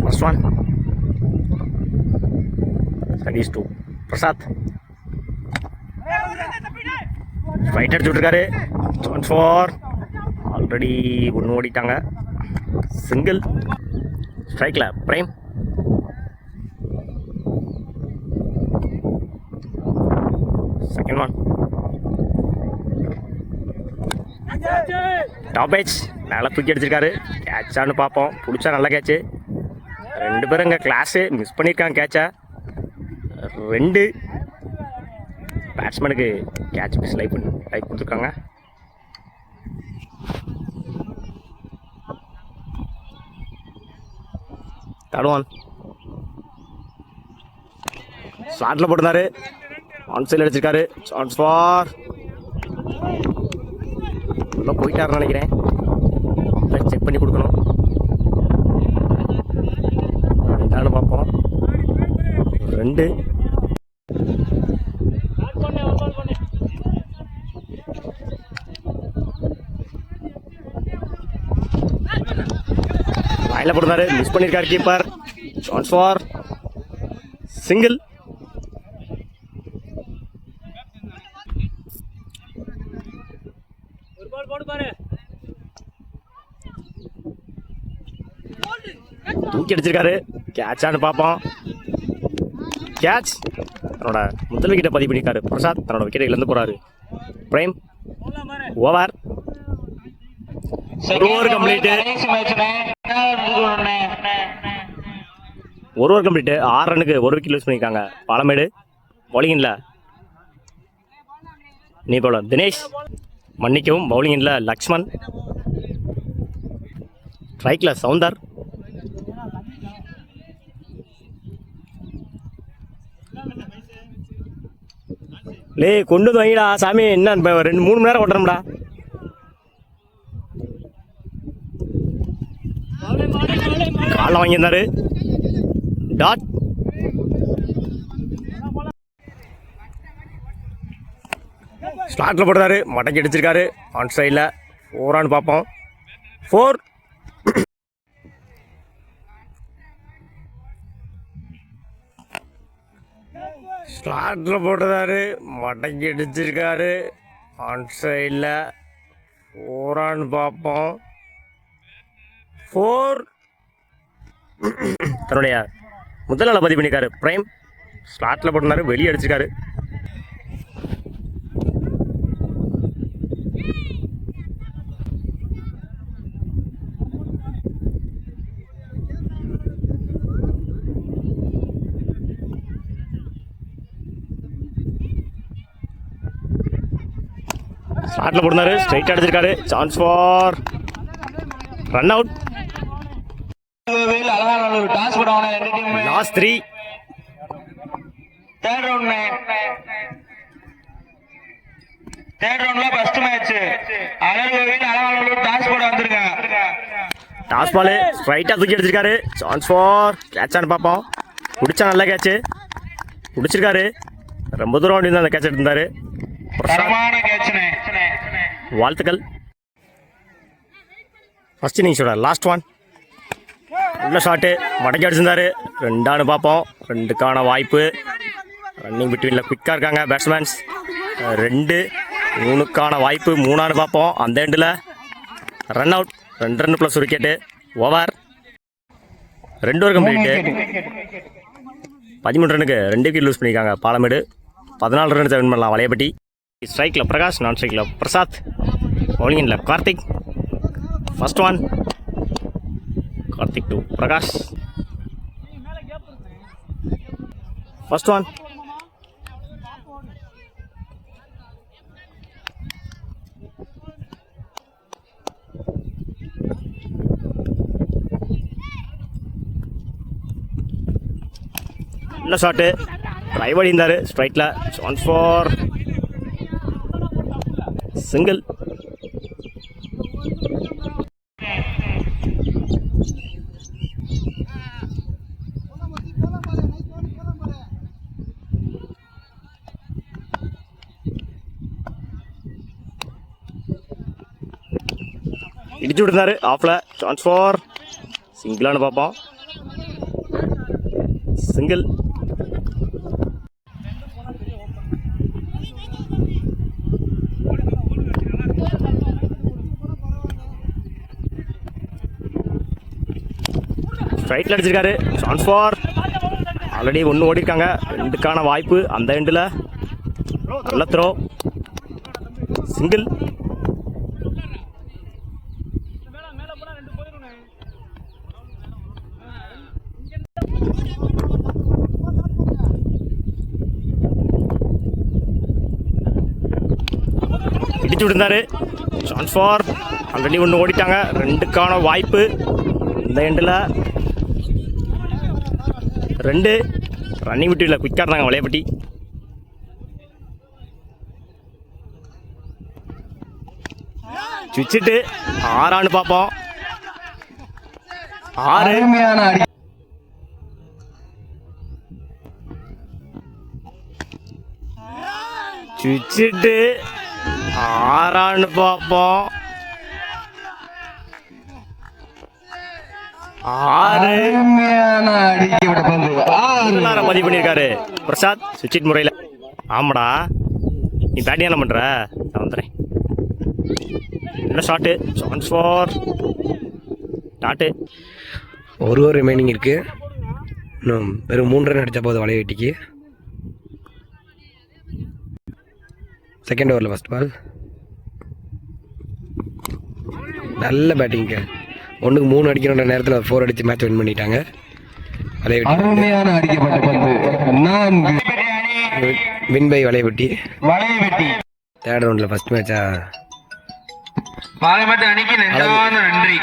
First one. Service to Prasad. Right அடிச்சுட்ருக்காரு. Chance for already ஒன்று ஓடிட்டாங்க. Single. Strikeல Prime. Second one. Top age மேலே தூக்கி அடிச்சிருக்காரு. கேட்சான்னு பார்ப்போம். பிடிச்சா நல்ல கேட்சு. ரெண்டு பேரும் இங்கே கிளாஸு மிஸ் பண்ணியிருக்காங்க கேட்சை. ரெண்டு பேட்ஸ்மேனுக்கு கேட்ச் மிஸ் லைக் கொடுத்துருக்காங்க. தடுவான் ஸ்லாட்டில் போட்டிருந்தாரு. ஆன் சைடில் அடிச்சிருக்காரு. சான்ஸ் ஃபார் உள்ள போயிட்டாருன்னு நினைக்கிறேன். செக் பண்ணி கொடுக்கணும். என்னன்னு பார்ப்போம். ரெண்டு வாயில போடுறாரு. மிஸ் பண்ணியிருக்காரு கீப்பர். Chance for single. தூக்கி அடிச்சிருக்காரு. கேட்சான்னு பார்ப்போம். கேட்ச் தன்னோட முதல் விக்கெட்டை பதிவு பண்ணியிருக்காரு. பிரசாத் தன்னோட விக்கெட்டை இழந்து போறாரு. Prime over. ஒரு ஓவர் கம்ப்ளீட்டு. ஒரு ஓவர் கம்ப்ளீட்டு. 6 ரன்னுக்கு ஒரு விக்கெட் லூஸ் பண்ணியிருக்காங்க. பாலமேடு பவுலிங்கில் நீ போல தினேஷ், மன்னிக்கவும் பவுலிங்கில் லக்ஷ்மண், ஸ்ட்ரைக்கில் சவுந்தர், லே கொண்டு வந்து வாங்கிடா சாமி. என்ன 2-3 மணி நேரம் ஓட்டுறோம்டா. காலில் வாங்கியிருந்தாரு. டாட் ஸ்லாட்டில் போடுறாரு. மடக்கி அடிச்சிருக்காரு. ஆன் சைடில் 4 பார்ப்போம். 4. ஸ்லாட்டில் போடுறாரு. மடக்கி அடிச்சிருக்காரு. ஆன் சைடில் 4 பார்ப்போம். 4. தன்னுடைய முதல் நாளை பதிவு பண்ணியிருக்காரு. பிரைம் ஸ்லாட்டில் போட்டிருந்தாரு. வெளியே அடிச்சிருக்காரு. ஸ்லாட்டில் போட்டிருந்தாரு. ஸ்ட்ரைட் அடிச்சிருக்காரு. Chance for run out. Last 3. Third ரவுண்ட்ல ஃபர்ஸ்ட் மேட்ச் அழகோவில் அழகானூர் டாஸ் போட வந்திருக்காங்க. டாஸ் பால் ஸ்ட்ரைட்டாக தூக்கி அடிச்சிருக்காரு. சான்ஸ் ஃபார் கேட்சான்னு பார்ப்போம். பிடிச்சா நல்ல கேட்சு. பிடிச்சிருக்காரு. ரொம்ப தூரம் ஓடி அந்த கேட்ச் எடுத்திருந்தாரு. வாழ்த்துக்கள். ஃபர்ஸ்ட் இன்னிங்ஸோட லாஸ்ட் ஒன். உள்ள ஷாட்டு மடக்கி அடிச்சிருந்தாரு. 2 பார்ப்போம். 2க்கான வாய்ப்பு. ரன்னிங் பிட்வீனில் குயிக்காக இருக்காங்க பேட்ஸ்மேன்ஸ். 2, 3க்கான வாய்ப்பு. 3 பார்ப்போம். அந்த எண்டில் run out. 2 run plus wicket. Over. 2 over complete. 13 ரன்னுக்கு 2 விக்கெட் லூஸ் பண்ணியிருக்காங்க பாலமேடு. 14 ரன் வின் பண்ணலாம் வளையப்பட்டி. ஸ்ட்ரைக்கில் பிரகாஷ், நான் ஸ்ட்ரைக்கில் பிரசாத், பவுலிங்கில் Karthik. First one. Karthik to Prakash. First one. நல்ல ஷாட்டு. ட்ரைவ் அடிந்தார் ஸ்ட்ரைட்டில். Chance for single. இடிச்சு விட்டுருந்தாரு ஆஃப்ல. சான்ஸ் ஃபார் சிங்கிளானு பார்ப்போம். சிங்கிள். ஸ்ட்ரைட்டில் அடிச்சிருக்காரு. Chance for. ஆல்ரெடி ஒன்று ஓடிருக்காங்க. 2க்கான வாய்ப்பு அந்த எண்டில். நல்ல த்ரோ. சிங்கிள். இடிச்சு விட்டுருந்தாரு. Chance for. ஆல்ரெடி ஒன்று ஓடிட்டாங்க. 2க்கான வாய்ப்பு இந்த எண்டில். 2 ரன்னிங் விட்டு இல்லை, குயிக்காக இருந்தாங்க வளையப்பட்டி. சுவிச்சிட்டு 6 பார்ப்போம். 6. சுவிச்சிட்டு 6 பார்ப்போம். 6 பதிவு பண்ணியிருக்காரு பிரசாத் சுவிட்ச் முறையில். ஆமாடா, நீ பேட்டிங் என்ன பண்ணுற? நான் வந்துடுறேன். நல்ல ஷாட்டு. Chance for dot. ஒரு ஓவர் ரிமைனிங் இருக்குது. இன்னும் வெறும் 3 ரன் அடித்தா போதும் வலைவெட்டிக்கு. செகண்ட் ஓவரில் ஃபஸ்ட் பால். நல்ல பேட்டிங்கு. 1க்கு 3 அடிக்கணுன்ற நேரத்தில் 4 அடித்து மேட்ச் வின் பண்ணிட்டாங்க Valaivetti. Win by Valaivetti. Third ரவுண்டில் ஃபஸ்ட் மேட்சாக பாலமேட்டு அணிக்கு நெஞ்சார்ந்த நன்றி.